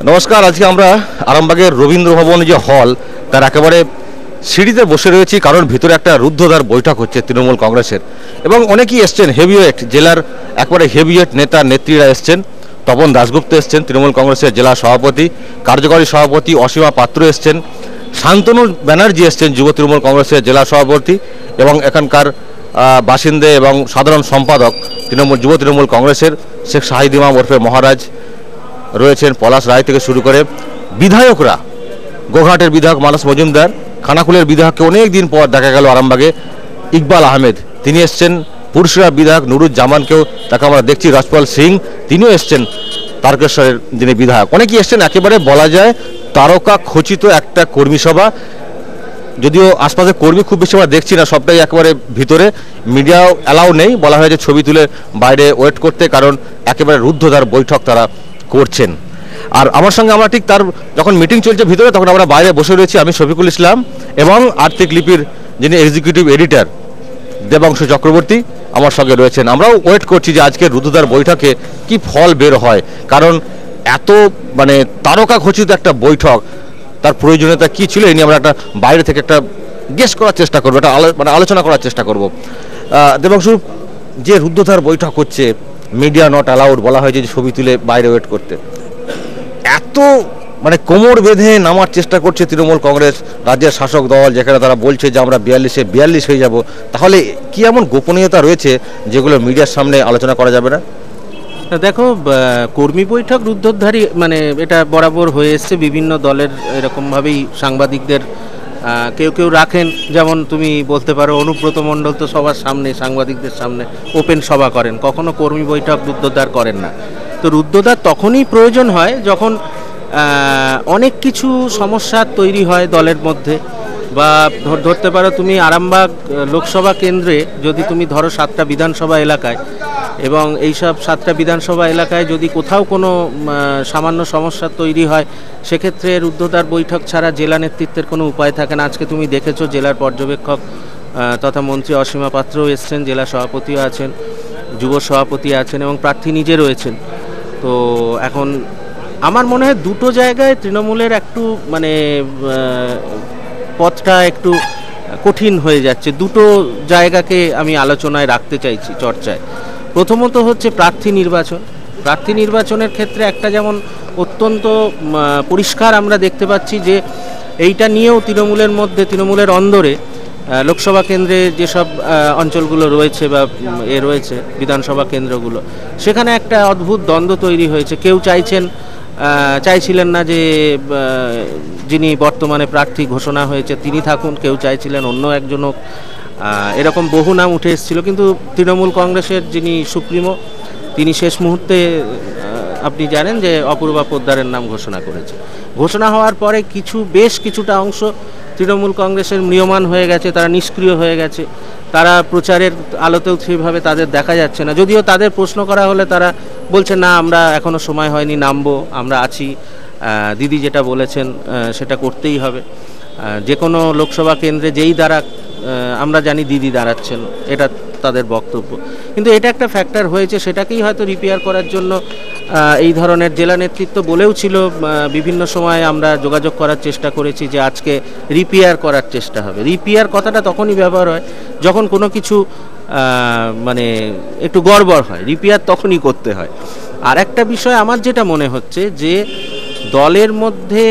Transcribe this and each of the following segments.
নমস্কার। আজকে আমরা আরামবাগের রবীন্দ্র ভবন যে হল তার একেবারে সিঁড়িতে বসে রয়েছি, কারণ ভিতরে একটা রুদ্ধদ্বার বৈঠক হচ্ছে তৃণমূল কংগ্রেসের, এবং অনেকেই এসছেন। হেভিওয়েট জেলার একবারে হেভিওয়েট নেতা নেত্রীরা এসছেন। তপন দাশগুপ্ত এসছেন, তৃণমূল কংগ্রেসের জেলা সভাপতি, কার্যকরী সভাপতি অসীমা পাত্র এসছেন, শান্তনু ব্যানার্জি এসছেন, যুব তৃণমূল কংগ্রেসের জেলা সভাপতি, এবং এখানকার বাসিন্দে এবং সাধারণ সম্পাদক যুব তৃণমূল কংগ্রেসের শেখ শাহিদ ইমাম ওরফে মহারাজ রয়েছেন, পলাশ রায় থেকে শুরু করে বিধায়করা, গোঘাটের বিধায়ক মানস মজুমদার, খানাকুলের বিধায়ককে অনেক দিন পর দেখা গেল আরামবাগে ইকবাল আহমেদ, তিনি এসছেন, পুরসুরা বিধায়ক নুরুজ্জামানকেও তাকে আমরা দেখছি, রাজপাল সিং তিনিও এসছেন, তারকেশ্বরের যিনি বিধায়ক, অনেকেই এসছেন। একেবারে বলা যায় তারকা খচিত একটা কর্মী সভা, যদিও আশপাশে কর্মী খুব বেশি আমরা দেখছি না, সবটাই একেবারে ভিতরে, মিডিয়াও অ্যালাউ নেই, বলা হয় যে ছবি তুলে বাইরে ওয়েট করতে, কারণ একেবারে রুদ্ধদ্বার বৈঠক তারা করছেন। আর আমার সঙ্গে আমরা ঠিক তার যখন মিটিং চলছে ভিতরে, তখন আমরা বাইরে বসে রয়েছি, আমি শফিকুল ইসলাম এবং আর্থিক লিপির যিনি এক্সিকিউটিভ এডিটর দেবাংশু চক্রবর্তী আমার সঙ্গে রয়েছেন। আমরাও ওয়েট করছি যে আজকের রুদ্ধদ্বার বৈঠকে কি ফল বের হয়, কারণ এত তারকা খচিত একটা বৈঠক, তার প্রয়োজনীয়তা কি ছিল, এই নিয়ে আমরা একটা বাইরে থেকে একটা গেস করার চেষ্টা করবো, একটা আলোচনা করার চেষ্টা করব। দেবাংশু, যে রুদ্ধদ্বার বৈঠক হচ্ছে, মিডিয়া নট অ্যালাউড, বলা হয় যে ছবি তুলে বাইরে ওয়েট করতে, এত কোমর বেঁধে নামার চেষ্টা করছে তৃণমূল কংগ্রেস, রাজ্যের শাসক দল, যেখানে তারা বলছে যে আমরা 42 হয়ে যাব, তাহলে কি এমন গোপনীয়তা রয়েছে যেগুলো মিডিয়ার সামনে আলোচনা করা যাবে না? দেখো, কর্মী বৈঠক রুদ্ধদ্বারী এটা বরাবর হয়ে এসছে, বিভিন্ন দলের এরকমভাবেই সাংবাদিকদের কেউ কেউ রাখেন, যেমন তুমি বলতে পারো অনুব্রত মণ্ডল তো সবার সামনে সাংবাদিকদের সামনে ওপেন সভা করেন, কখনো কর্মী বৈঠক রুদ্ধদ্বার করেন না। তো রুদ্ধদ্বার তখনই প্রয়োজন হয় যখন অনেক কিছু সমস্যা তৈরি হয় দলের মধ্যে, বা ধরতে পারো তুমি আরামবাগ লোকসভা কেন্দ্রে যদি তুমি ধরো 7টা বিধানসভা এলাকায়, এবং এইসব 7টা বিধানসভা এলাকায় যদি কোথাও কোনো সামান্য সমস্যা তৈরি হয়, সেক্ষেত্রে রুদ্ধদ্বার বৈঠক ছাড়া জেলা নেতৃত্বের কোনো উপায় থাকে না। আজকে তুমি দেখেছো জেলার পর্যবেক্ষক তথা মন্ত্রী অসীমা পাত্রও এসছেন, জেলা সভাপতিও আছেন, যুব সভাপতি আছেন, এবং প্রার্থী নিজে রয়েছেন। তো এখন আমার মনে হয় দুটো জায়গায় তৃণমূলের একটু পথটা একটু কঠিন হয়ে যাচ্ছে। দুটো জায়গাকে আমি আলোচনায় রাখতে চাইছি, চর্চায়। প্রথমত হচ্ছে প্রার্থী নির্বাচন। প্রার্থী নির্বাচনের ক্ষেত্রে একটা যেমন অত্যন্ত পরিষ্কার আমরা দেখতে পাচ্ছি যে এইটা নিয়েও তৃণমূলের মধ্যে, তৃণমূলের অন্দরে লোকসভা কেন্দ্রে যেসব অঞ্চলগুলো রয়েছে বা রয়েছে বিধানসভা কেন্দ্রগুলো, সেখানে একটা অদ্ভুত দ্বন্দ্ব তৈরি হয়েছে। কেউ চাইছিলেন না যে যিনি বর্তমানে প্রার্থী ঘোষণা হয়েছে তিনি থাকুন, কেউ চাইছিলেন অন্য একজন হোক, এরকম বহু নাম উঠে এসেছিল। কিন্তু তৃণমূল কংগ্রেসের যিনি সুপ্রিমো, তিনি শেষ মুহূর্তে আপনি জানেন যে অপূর্বা পোদ্দারের নাম ঘোষণা করেছে। ঘোষণা হওয়ার পরে বেশ কিছুটা অংশ তৃণমূল কংগ্রেসের ম্রিয়মাণ হয়ে গেছে, তারা নিষ্ক্রিয় হয়ে গেছে, তারা প্রচারের আলোতেও সেভাবে তাদের দেখা যাচ্ছে না। যদিও তাদের প্রশ্ন করা হলে তারা বলছে না, আমরা এখনও সময় হয়নি, নামবো, আমরা আছি, দিদি যেটা বলেছেন সেটা করতেই হবে। যে কোনো লোকসভা কেন্দ্রে যেই দাঁড়াক, আমরা জানি দিদি দাঁড়াচ্ছেন, এটা তাদের বক্তব্য। কিন্তু এটা একটা ফ্যাক্টর হয়েছে, সেটাকেই হয়তো রিপেয়ার করার জন্য এই ধরনের জেলা নেতৃত্ব বলেও ছিল, বিভিন্ন সময় আমরা যোগাযোগ করার চেষ্টা করেছি যে আজকে রিপেয়ার করার চেষ্টা হবে। রিপেয়ার কথাটা তখনই ব্যবহার হয় যখন কোনো কিছু একটু গড়বড় হয়, রিপেয়ার তখনই করতে হয়। আর একটা বিষয় আমার যেটা মনে হচ্ছে যে দলের মধ্যে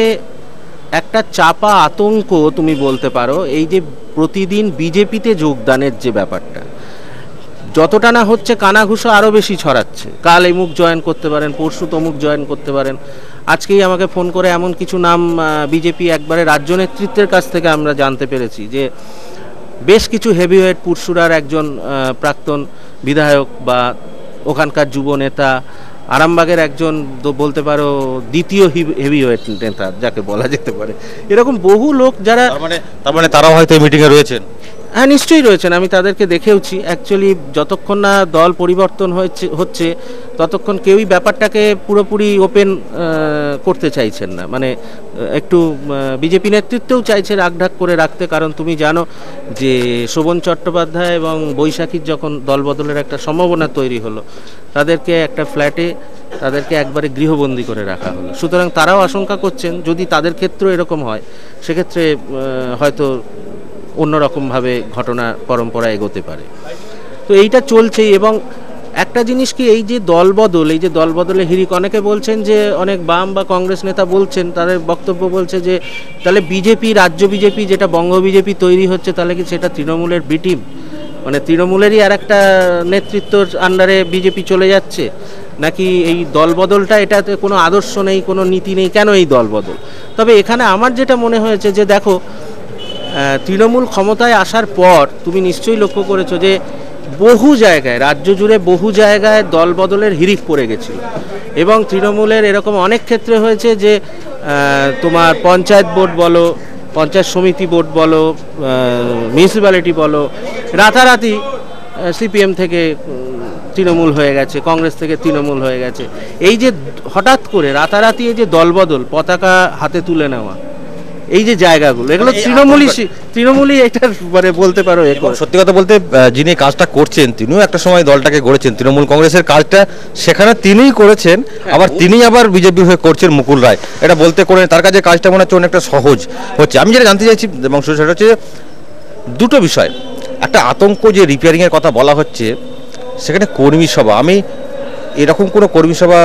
একটা চাপা আতঙ্ক তুমি বলতে পারো, এই যে প্রতিদিন বিজেপিতে যোগদানের যে ব্যাপারটা, যতটা না হচ্ছে কানাঘুষো আরও বেশি ছড়াচ্ছে। কাল এমুক জয়েন করতে পারেন, পরশু তমুক জয়েন করতে পারেন। আজকেই আমাকে ফোন করে এমন কিছু নাম বিজেপি একবারে রাজ্য নেতৃত্বের কাছ থেকে আমরা জানতে পেরেছি যে বেশ কিছু হেভিওয়েট, পুরসুরার একজন প্রাক্তন বিধায়ক বা ওখানকার যুব নেতা, আরামবাগের একজন বলতে পারো দ্বিতীয় হেভিওয়েট নেতা যাকে বলা যেতে পারে, এরকম বহু লোক যারা তার মানে তারাও হয়তো এই মিটিংয়ে রয়েছেন। হ্যাঁ, নিশ্চয়ই রয়েছেন, আমি তাদেরকে দেখেওছি। অ্যাকচুয়ালি যতক্ষণ না দল পরিবর্তন হচ্ছে ততক্ষণ কেউই ব্যাপারটাকে পুরোপুরি ওপেন করতে চাইছেন না, মানে একটু বিজেপি নেতৃত্বও চাইছে রাগঢাক করে রাখতে। কারণ তুমি জানো যে শোভন চট্টোপাধ্যায় এবং বৈশাখীর যখন দলবদলের একটা সম্ভাবনা তৈরি হলো, তাদেরকে একটা ফ্ল্যাটে তাদেরকে একবারে গৃহবন্দী করে রাখা হলো। সুতরাং তারাও আশঙ্কা করছেন যদি তাদের ক্ষেত্রেও এরকম হয়, সেক্ষেত্রে হয়তো অন্যরকমভাবে ঘটনা পরম্পরা এগোতে পারে। তো এইটা চলছেই। এবং একটা জিনিস কি, এই যে দলবদলে হিড়িক, অনেকে বলছেন যে অনেক বাম বা কংগ্রেস নেতা বলছেন, তাদের বক্তব্য বলছে যে তাহলে বিজেপি, রাজ্য বিজেপি যেটা বঙ্গ বিজেপি তৈরি হচ্ছে, তাহলে কি সেটা তৃণমূলের বি টিম, মানে তৃণমূলেরই আর একটা নেতৃত্বর আন্ডারে বিজেপি চলে যাচ্ছে, নাকি এই দলবদলটা, এটাতে কোনো আদর্শ নেই, কোনো নীতি নেই, কেন এই দলবদল? তবে এখানে আমার যেটা মনে হয়েছে যে দেখো, তৃণমূল ক্ষমতায় আসার পর তুমি নিশ্চয়ই লক্ষ্য করেছো যে বহু জায়গায়, রাজ্য জুড়ে বহু জায়গায় দলবদলের হিড়িক পড়ে গেছিল। এবং তৃণমূলের এরকম অনেক ক্ষেত্রে হয়েছে যে তোমার পঞ্চায়েত বোর্ড বলো, পঞ্চায়েত সমিতি বোর্ড বলো, মিউনিসিপ্যালিটি বলো, রাতারাতি সিপিএম থেকে তৃণমূল হয়ে গেছে, কংগ্রেস থেকে তৃণমূল হয়ে গেছে। এই যে হঠাৎ করে রাতারাতি এই যে দলবদল, পতাকা হাতে তুলে নেওয়া, এই যে জায়গাগুলো, এগুলো তৃণমূলই এটা মানে বলতে পারো। সত্যি কথা বলতে, যিনি কাজটা করছেন তিনিও একটা সময় দলটাকে গড়েছেন, তৃণমূল কংগ্রেসের কাজটা সেখানে তিনিই করেছেন, আবার তিনি আবার বিজেপি হয়ে করছেন মুকুল রায়। এটা বলতে করে তার কাছে কাজটা মনে হচ্ছে অনেকটা সহজ হচ্ছে। আমি যেটা জানতে চাইছি এবং সেটা হচ্ছে দুটো বিষয়। একটা আতঙ্ক, যে রিপেয়ারিংয়ের কথা বলা হচ্ছে, সেখানে কর্মী সভা, আমি এরকম কোনো কর্মী সভা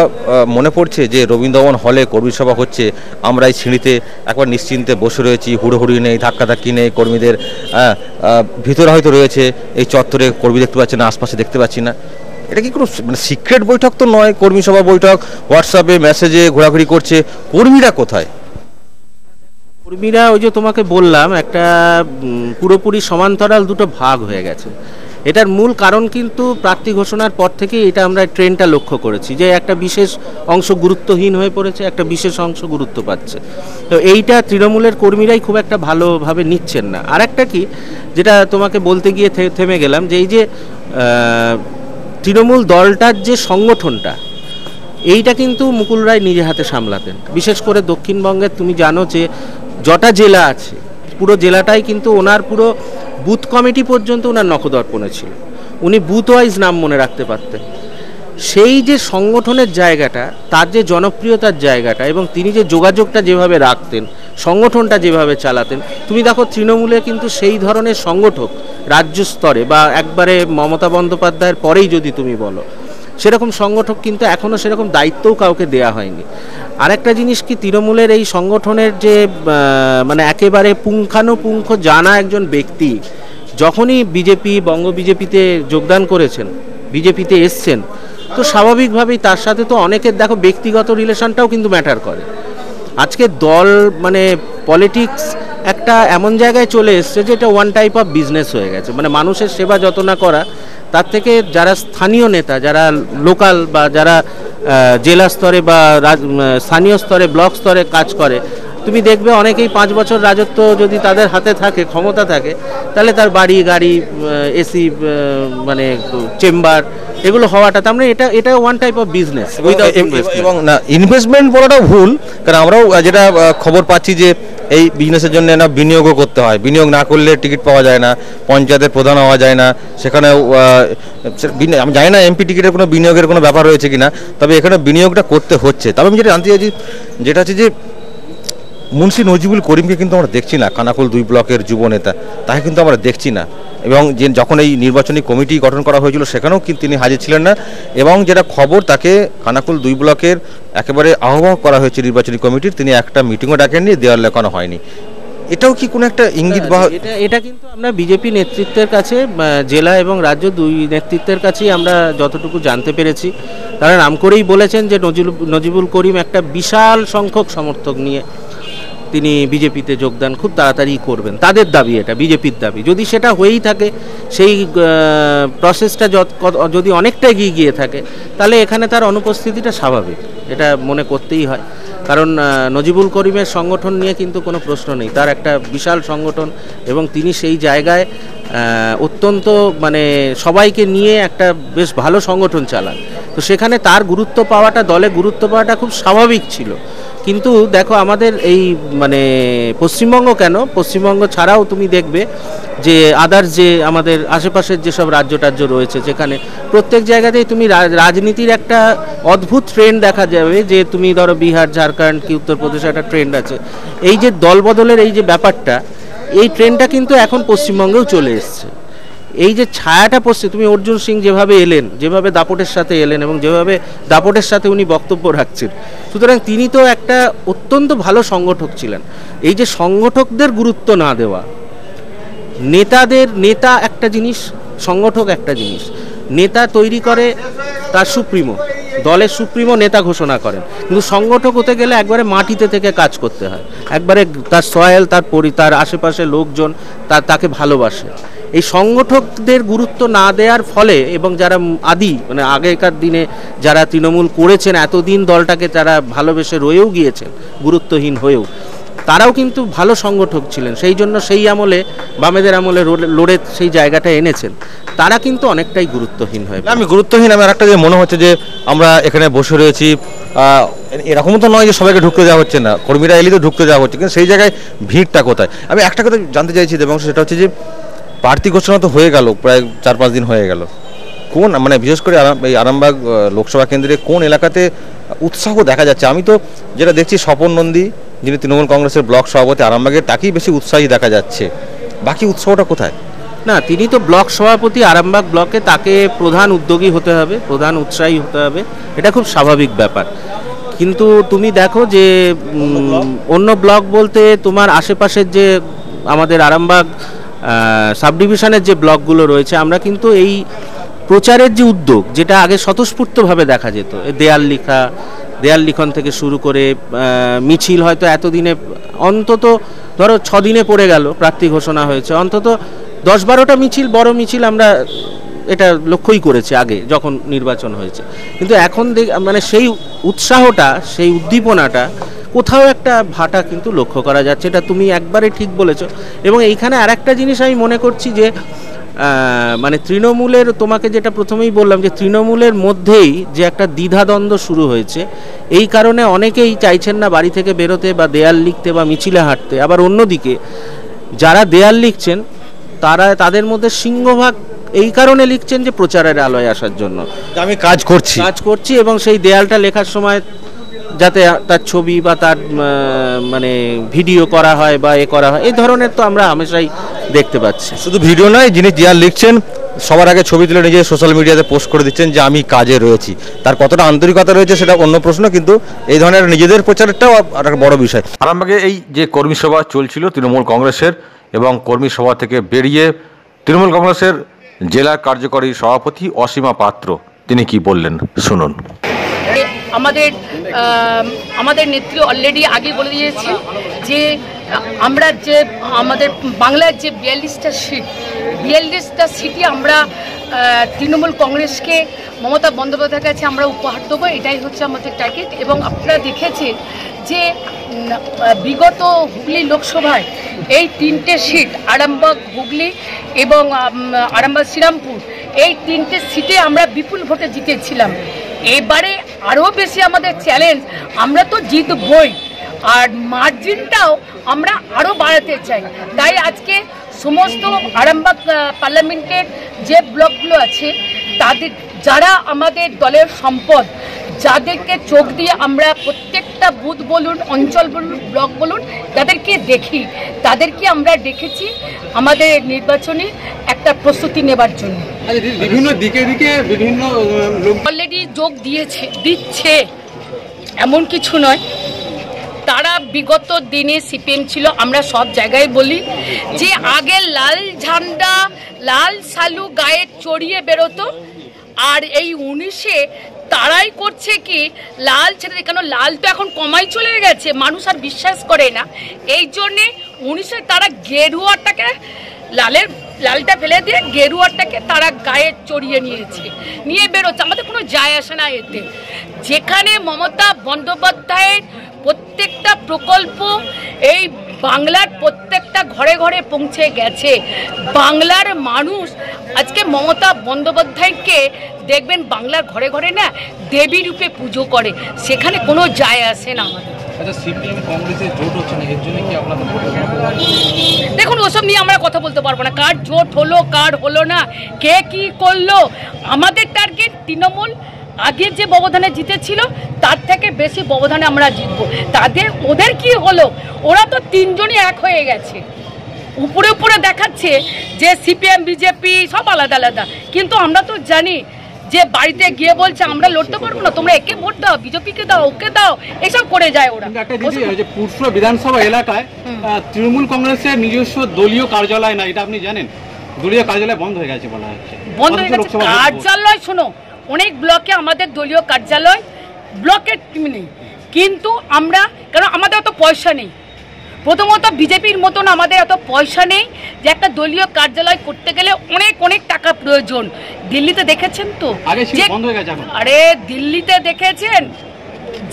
মনে পড়ছে যে রবীন্দ্রভবন হলে কর্মী সভা হচ্ছে, আমরা এই সিঁড়িতে একবার নিশ্চিন্তে বসে রয়েছি, হুড়োহুড়ি নেই, ধাক্কাধাক্কি নেই, কর্মীদের ভিতরে হয়তো রয়েছে, এই চত্বরে কর্মী দেখতে পাচ্ছি না, আশপাশে দেখতে পাচ্ছি না। এটা কি কোনো মানে সিক্রেট বৈঠক তো নয়, কর্মী সভা বৈঠক, হোয়াটসঅ্যাপে মেসেজে ঘোরাঘুরি করছে, কর্মীরা কোথায়? কর্মীরা ওই যে তোমাকে বললাম, একটা পুরোপুরি সমান্তরাল দুটো ভাগ হয়ে গেছে। এটার মূল কারণ কিন্তু প্রার্থী ঘোষণার পর থেকে এটা আমরা ট্রেন্ডটা লক্ষ্য করেছি যে একটা বিশেষ অংশ গুরুত্বহীন হয়ে পড়েছে, একটা বিশেষ অংশ গুরুত্ব পাচ্ছে। তো এইটা তৃণমূলের কর্মীরাই খুব একটা ভালোভাবে নিচ্ছেন না। আর একটা কি, যেটা তোমাকে বলতে গিয়ে থেমে গেলাম, যে এই যে তৃণমূল দলটার যে সংগঠনটা, এইটা কিন্তু মুকুল রায় নিজে হাতে সামলাতেন। বিশেষ করে দক্ষিণবঙ্গের তুমি জানো যে যটা জেলা আছে, পুরো জেলাটাই কিন্তু ওনার পুরো বুথ কমিটি পর্যন্ত ওনার নখদর্পণে ছিল। উনি বুথ ওয়াইজ নাম মনে রাখতে পারতেন। সেই যে সংগঠনের জায়গাটা, তার যে জনপ্রিয়তার জায়গাটা, এবং তিনি যে যোগাযোগটা যেভাবে রাখতেন, সংগঠনটা যেভাবে চালাতেন, তুমি দেখো তৃণমূলে কিন্তু সেই ধরনের সংগঠক রাজ্য স্তরে বা একবারে মমতা বন্দ্যোপাধ্যায়ের পরেই যদি তুমি বলো, সেরকম সংগঠক কিন্তু এখনও সেরকম দায়িত্বও কাউকে দেয়া হয়নি। আরেকটা জিনিস কি, তৃণমূলের এই সংগঠনের যে মানে একেবারে পুঙ্খানুপুঙ্খ জানা একজন ব্যক্তি যখনই বঙ্গ বিজেপিতে যোগদান করেছেন, বিজেপিতে এসছেন, তো স্বাভাবিকভাবেই তার সাথে তো অনেকের দেখো ব্যক্তিগত রিলেশনটাও কিন্তু ম্যাটার করে। আজকে দল মানে পলিটিক্স একটা এমন জায়গায় চলে এসছে যে এটা ওয়ান টাইপ অফ বিজনেস হয়ে গেছে। মানে মানুষের সেবা যত না করা, তার থেকে যারা স্থানীয় নেতা, যারা লোকাল বা যারা জেলা স্তরে বা স্থানীয় স্তরে, ব্লক স্তরে কাজ করে, তুমি দেখবে অনেকেই 5 বছর রাজত্ব যদি তাদের হাতে থাকে, ক্ষমতা থাকে, তাহলে তার বাড়ি গাড়ি, এসি, মানে চেম্বার, এগুলো হওয়াটা, তার মানে এটা ওয়ান টাইপ অফ বিজনেস। এবং না, ইনভেস্টমেন্ট বলাটাও ভুল, কারণ আমরাও যেটা খবর পাচ্ছি যে এই বিজনেসের জন্য না বিনিয়োগও করতে হয়, বিনিয়োগ না করলে টিকিট পাওয়া যায় না, পঞ্চায়েতের প্রধান হওয়া যায় না, সেখানে আমি জানি না এমপি টিকিটের কোনো বিনিয়োগের কোনো ব্যাপার রয়েছে কিনা, তবে এখানে বিনিয়োগটা করতে হচ্ছে। তবে আমি যেটা জানতে চাইছি, যেটা হচ্ছে যে মুন্সি নজিবুল করিমকে কিন্তু আমরা দেখছি না, খানাকুল 2 ব্লকের যুব নেতা, তাকে কিন্তু আমরা দেখছি না। এবং যে যখন এই নির্বাচনী কমিটি গঠন করা হয়েছিল, সেখানেও কিন্তু তিনি হাজির ছিলেন না। এবং যেটা খবর, তাকে খানাকুল 2 ব্লকের একেবারে আহ্বায়ক করা হয়েছে নির্বাচনী কমিটির, তিনি একটা মিটিংও ডাকেননি, দেওয়াল লেখানো হয়নি। এটাও কি কোনো একটা ইঙ্গিত? বা এটা কিন্তু আমরা বিজেপি নেতৃত্বের কাছে, জেলা এবং রাজ্য 2 নেতৃত্বের কাছেই আমরা যতটুকু জানতে পেরেছি, তারা নাম করেই বলেছেন যে নজিবুল করিম একটা বিশাল সংখ্যক সমর্থক নিয়ে তিনি বিজেপিতে যোগদান খুব তাড়াতাড়ি করবেন। তাদের দাবি, এটা বিজেপির দাবি। যদি সেটা হয়েই থাকে, সেই প্রসেসটা যদি অনেকটা এগিয়ে গিয়ে থাকে, তাহলে এখানে তার অনুপস্থিতিটা স্বাভাবিক, এটা মনে করতেই হয়। কারণ নজিবুল করিমের সংগঠন নিয়ে কিন্তু কোনো প্রশ্ন নেই, তার একটা বিশাল সংগঠন এবং তিনি সেই জায়গায় অত্যন্ত মানে সবাইকে নিয়ে একটা বেশ ভালো সংগঠন চালান। তো সেখানে তার গুরুত্ব পাওয়াটা, দলে গুরুত্ব পাওয়াটা খুব স্বাভাবিক ছিল। কিন্তু দেখো আমাদের এই মানে পশ্চিমবঙ্গ কেন, পশ্চিমবঙ্গ ছাড়াও তুমি দেখবে যে আদার্স যে আমাদের আশেপাশের যেসব রাজ্য টাজ্য রয়েছে, যেখানে প্রত্যেক জায়গাতেই তুমি রাজনীতির একটা অদ্ভুত ট্রেন্ড দেখা যাবে। যে তুমি ধরো বিহার, ঝাড়খণ্ড কি উত্তরপ্রদেশে একটা ট্রেন্ড আছে, এই যে দলবদলের এই যে ব্যাপারটা, এই ট্রেন্ডটা কিন্তু এখন পশ্চিমবঙ্গেও চলে এসছে। এই যে ছায়াটা পড়ছে, তুমি অর্জুন সিং যেভাবে এলেন, যেভাবে দাপটের সাথে এলেন এবং যেভাবে দাপটের সাথে উনি বক্তব্য রাখছেন, সুতরাং তিনি তো একটা অত্যন্ত ভালো সংগঠক ছিলেন। এই যে সংগঠকদের গুরুত্ব না দেওয়া, নেতা একটা জিনিস, সংগঠক একটা জিনিস। নেতা তৈরি করে তার সুপ্রিমো, দলের সুপ্রিমো নেতা ঘোষণা করেন, কিন্তু সংগঠক হতে গেলে একবারে মাটিতে থেকে কাজ করতে হয়, একবারে তার সয়েল, তার আশেপাশে লোকজন তাকে ভালোবাসে। এই সংগঠকদের গুরুত্ব না দেওয়ার ফলে এবং যারা মানে আগেকার দিনে যারা তৃণমূল করেছেন, এতদিন দলটাকে যারা ভালোবেসে রয়েও গিয়েছেন গুরুত্বহীন হয়েও, তারাও কিন্তু ভালো সংগঠক ছিলেন। সেই জন্য সেই আমলে, বামেদের আমলে লড়ে সেই জায়গাটা এনেছেন, তারা কিন্তু অনেকটাই গুরুত্বহীন হয়ে। আমি গুরুত্বহীন, আমার একটা যে মনে হচ্ছে যে আমরা এখানে বসে রয়েছি, এরকম তো নয় যে সবাইকে ঢুকতে দেওয়া হচ্ছে না, কর্মীরা এলে তো ঢুকতে দেওয়া হচ্ছে, কিন্তু সেই জায়গায় ভিড়টা কোথায়? আমি একটা কথা জানতে চাইছি দেবাংশ, সেটা হচ্ছে যে প্রার্থী ঘোষণা তো হয়ে গেল, প্রায় 4-5 দিন হয়ে গেল, কোন মানে বিশেষ করে এই আরামবাগ লোকসভা কেন্দ্রে কোন এলাকাতে উৎসাহ দেখা যাচ্ছে? আমি তো যেটা দেখছি স্বপন নন্দী, যিনি তৃণমূল কংগ্রেসের ব্লক সভাপতি আরামবাগের, তাকেই বেশি উৎসাহী দেখা যাচ্ছে। বাকি উৎসাহটা কোথায়? না, তিনি তো ব্লক সভাপতি আরামবাগ ব্লকে, তাকে প্রধান উদ্যোগী হতে হবে, প্রধান উৎসাহী হতে হবে, এটা খুব স্বাভাবিক ব্যাপার। কিন্তু তুমি দেখো যে অন্য ব্লক বলতে তোমার আশেপাশের যে আমাদের আরামবাগ সাব ডিভিশনের যে ব্লকগুলো রয়েছে, আমরা কিন্তু এই প্রচারের যে উদ্যোগ, যেটা আগে স্বতঃস্ফূর্তভাবে দেখা যেত, দেয়াল লিখন থেকে শুরু করে মিছিল, হয়তো এতদিনে অন্তত ধরো 6 দিনে পড়ে গেল প্রার্থী ঘোষণা হয়েছে, অন্তত 10-12টা মিছিল, বড় মিছিল আমরা এটা লক্ষ্যই করেছি আগে যখন নির্বাচন হয়েছে। কিন্তু এখন মানে সেই উৎসাহটা, সেই উদ্দীপনাটা কোথাও একটা ভাটা কিন্তু লক্ষ্য করা যাচ্ছে, এটা তুমি একবারে ঠিক বলেছো। এবং এইখানে আরেকটা জিনিস আমি মনে করছি যে মানে তৃণমূলের, তোমাকে যেটা প্রথমেই বললাম যে তৃণমূলের মধ্যেই যে একটা দ্বিধাদ্বন্দ্ব শুরু হয়েছে, এই কারণে অনেকেই চাইছেন না বাড়ি থেকে বেরোতে বা দেয়াল লিখতে বা মিছিলে হাঁটতে। আবার অন্যদিকে যারা দেয়াল লিখছেন তাদের মধ্যে সিংহভাগ এই কারণে লিখছেন যে প্রচারের আলোয় আসার জন্য, আমি কাজ করছি এবং সেই দেয়ালটা লেখার সময় যাতে তার ছবি বা তার মানে ভিডিও করা হয় বা করা হয়, এই ধরনের তো আমরা হামেশাই দেখতে পাচ্ছি। শুধু ভিডিও নয়, যিনি দেয়াল লিখছেন সবার আগে ছবি তুলে নিজে সোশ্যাল মিডিয়াতে পোস্ট করে দিচ্ছেন যে আমি কাজে রয়েছি। তার কতটা আন্তরিকতা রয়েছে সেটা অন্য প্রশ্ন, কিন্তু এই ধরনের নিজেদের প্রচারটাও আর একটা বড় বিষয়। আরামবাগে এই যে কর্মী সভা চলছিল তৃণমূল কংগ্রেসের, এবং কর্মী সভা থেকে বেরিয়ে তৃণমূল কংগ্রেসের জেলা কার্যকরী সভাপতি অসীমা পাত্র তিনি কি বললেন শুনুন। আমাদের নেত্রী অলরেডি আগে বলে দিয়েছে যে আমরা যে আমাদের বাংলার যে 42টা সিটই আমরা তৃণমূল কংগ্রেসকে, মমতা বন্দ্যোপাধ্যায়ের কাছে আমরা উপহার দেবো, এটাই হচ্ছে আমাদের টার্গেট। এবং আপনারা দেখেছেন যে বিগত হুগলি লোকসভায় এই 3টে সিট, আরামবাগ, হুগলি এবং আরামবাগ শ্রীরামপুর, এই 3টে সিটে আমরা বিপুল ভোটে জিতেছিলাম। এবারে আরও বেশি আমাদের চ্যালেঞ্জ, আমরা তো জিতবই, আর মার্জিনটাও আমরা আরও বাড়াতে চাই। তাই আজকে সমস্ত আরামবাগ পার্লামেন্টের যে ব্লকগুলো আছে, তাদের যারা আমাদের দলের সম্পদ, যাদেরকে চোখ দিয়ে আমরা প্রত্যেকটা বুথ বলুন, অঞ্চল বলুন, ব্লক বলুন, তাদেরকে দেখি, তাদেরকে আমরা ডেকেছি আমাদের নির্বাচনী একটা প্রস্তুতি নেবার জন্য। বিভিন্ন দিকে বিভিন্ন লোক অলরেডি যোগ দিচ্ছে, এমন কিছু নয়। তারা বিগত দিনে সিপিএম ছিল, আমরা সব জায়গায় বলি যে আগে লাল ঝান্ডা, লাল সালু গায়ে চড়িয়ে বেরোতো, আর এই 19-এ তারাই করছে কি লাল ছেড়ে, কেন লাল তো এখন কমাই চলে গেছে, মানুষ আর বিশ্বাস করে না। এই জন্যে 19-এ তারা গেরুয়াটাকে লালটা ফেলে দিয়ে গেরুয়াটাকে তারা গায়ে চড়িয়ে নিয়েছে, নিয়ে বেরোচ্ছে। আমাদের কোনো যায় আসে না এতে। যেখানে মমতা বন্দ্যোপাধ্যায়ের প্রত্যেকটা প্রকল্প এই বাংলার প্রত্যেকটা ঘরে ঘরে পৌঁছে গেছে, বাংলার মানুষ আজকে মমতা বন্দ্যোপাধ্যায়কে দেখবেন বাংলার ঘরে ঘরে না দেবী রূপে পুজো করে, সেখানে কোনো যায় আসে না আমাদের। আচ্ছা, সিপিএম কংগ্রেসের জোট হচ্ছে না, এর জন্য কি আপনাদের? দেখুন, ওসব নিয়ে আমরা কথা বলতে পারবো না, কার জোট হলো কার হলো না, কে কি করলো। আমাদের টার্গেট তৃণমূল আগের যে ব্যবধানে জিতেছিল তার থেকে বেশি ব্যবধানে আমরা জিতবো। ওদের কি হলো, ওরা তো তিনজনই এক হয়ে গেছে। উপরে উপরে দেখাচ্ছে যে সিপিএম বিজেপি সব আলাদা আলাদা, কিন্তু আমরা তো জানি যে বাড়িতে গিয়ে বলছে আমরা লড়তে পারবো না, তোমরা একে ভোট দাও, বিজেপিকে দাও, ওকে দাও, এসব করে যায় ওরা। একটা দিদি, যে পুরসুরা বিধানসভা এলাকায় তৃণমূল কংগ্রেসের নিজস্ব দলীয় কার্যালয় না, এটা আপনি জানেন? দলীয় কার্যালয় বন্ধ হয়ে গেছে বলা হচ্ছে। বন্ধ হয়ে গেছে কার্যালয়? শোনো, অনেক ব্লকে আমাদের দলীয় কার্যালয়, ব্লকের টিম নেই, কিন্তু আমরা, কারণ আমাদের অত পয়সা নেই। প্রথমত বিজেপির মতন আমাদের এত পয়সা নেই যে একটা দলীয় কার্যালয় করতে গেলে অনেক অনেক টাকা প্রয়োজন। দিল্লিতে দেখেছেন তো, আরে দিল্লিতে দেখেছেন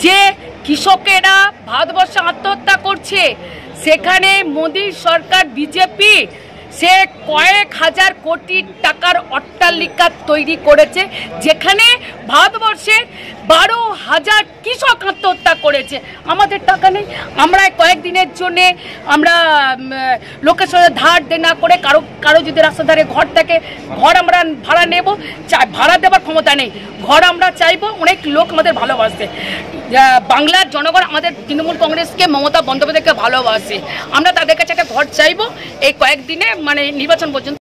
যে কৃষকেরা ভারতবর্ষে আত্মহত্যা করছে, সেখানে মোদী সরকার বিজেপি সে কয়েক হাজার কোটি টাকার অট্টালিকা তৈরি করেছে, যেখানে ভারতবর্ষে 12,000 কৃষক আত্মহত্যা করেছে। আমাদের টাকা নেই, আমরা কয়েকদিনের জন্যে আমরা লোকের সাথে ধার দেনা করে কারো যদি রাস্তা ধারে ঘর থাকে, ঘর আমরা ভাড়া নেব, ভাড়া দেওয়ার ক্ষমতা নেই, ঘর আমরা চাইবো। অনেক লোক আমাদের ভালোবাসে, বাংলার জনগণ আমাদের তৃণমূল কংগ্রেসকে, মমতা বন্দ্যোপাধ্যায়কে ভালোবাসে। আমরা তাদের কাছে একটা ঘর চাইবো, এই কয়েকদিনে মানে নির্বাচন পর্যন্ত